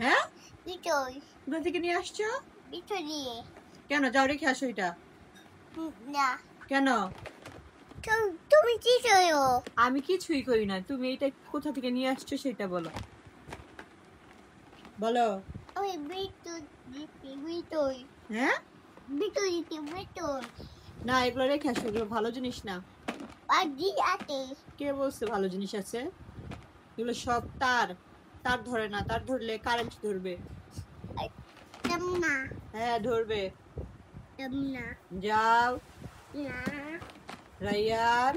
হ্যাঁ কোথা থেকে নিয়ে আসছো? কেন যাও রেখে আসো এটা। কেন? তুমি কি করো? আমি কিছুই করি না, তুমি এটা কোথা থেকে নিয়ে আসছো সেটা বলো। বলো। আমি বিটুই হ্যাঁ বিটুই না, এগুলো রেখে আসো, এগুলো ভালো জিনিস না। আদি আছে। কে বলছে ভালো জিনিস আছে? এগুলো সব তার তার ধরে না, তার ধরলে কারেন্ট ধরবে। না হ্যাঁ ধরবে। না যাও। না রাইয়ান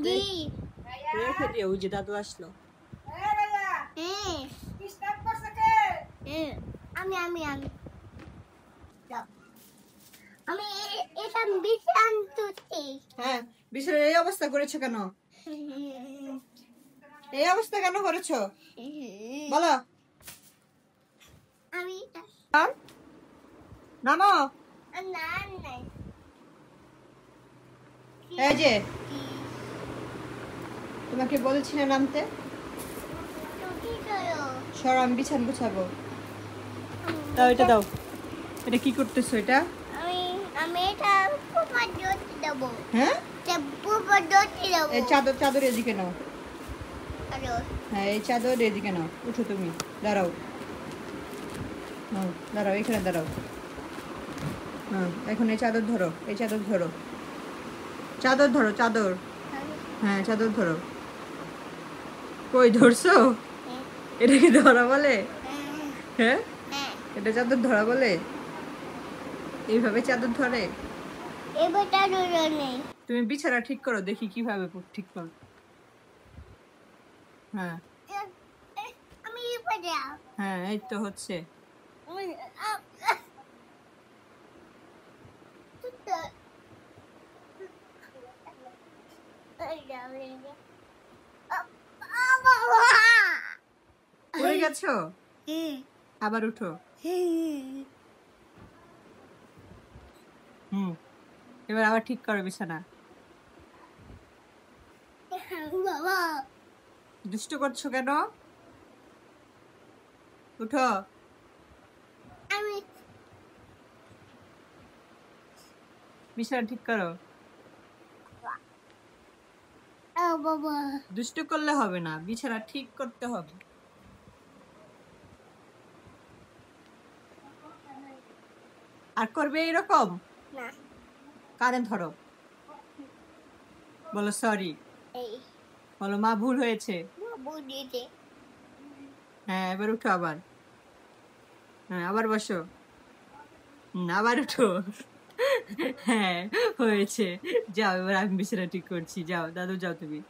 জি রেখে দিও, ওই যে দাদু আসলো। আমি আমি আমি আমি এটা বিছান তুলছি। হ্যাঁ বিছানার এই অবস্থা করেছো কেন? এই অবস্থা কেন করেছো বলো। আমি নামো। না নাই এই যে তোমাকে বলছি না নামতে। কি করো? সরো, আমি বিছান গুছাবো। দাও এটা দাও। এটা কি করতেছো এটা? আমি আমি এটা পুপা দোতে দেব। হ্যাঁ পুপা দোতে দেব। এই চাদর এদিকে নাও। আরো হ্যাঁ এই চাদর এদিকে নাও। উঠো তুমি, দাঁড়াও। হ্যাঁ দাঁড়াও, এখানে দাঁড়াও। হ্যাঁ এখন এই চাদর ধরো, এই চাদর ধরো, চাদর ধরো, চাদর। হ্যাঁ চাদর ধরো। কই ধরছো? এটা কি ধরা বলে? হ্যাঁ এটা চাদর ধরা বলে? এইভাবে চাদর ধরে? এবার চাদর নেই। তুমি বিছানা ঠিক করো, দেখি কিভাবে ঠিক করো। হ্যাঁ আমি এবার যাও। হ্যাঁ এই তো হচ্ছে। পড়ে গেছো? আবার উঠো। এবার আবার ঠিক করো বিছানা। বাবা দুষ্ট করছো কেন? উঠো। আমি বিছানা ঠিক করো। বাবা দুষ্ট করলে হবে না, বিছানা ঠিক করতে হবে। আর করবে এরকম? না কানে ধরো, বলো সরি, বলো মা ভুল হয়েছে। বুঝিতে হ্যাঁ এবার উঠো আবার। হ্যাঁ আবার বসো। আবার উঠো। হ্যাঁ হয়েছে। যাও এবার আমি বিছানা ঠিক করছি, যাও দাদু যাও তুমি।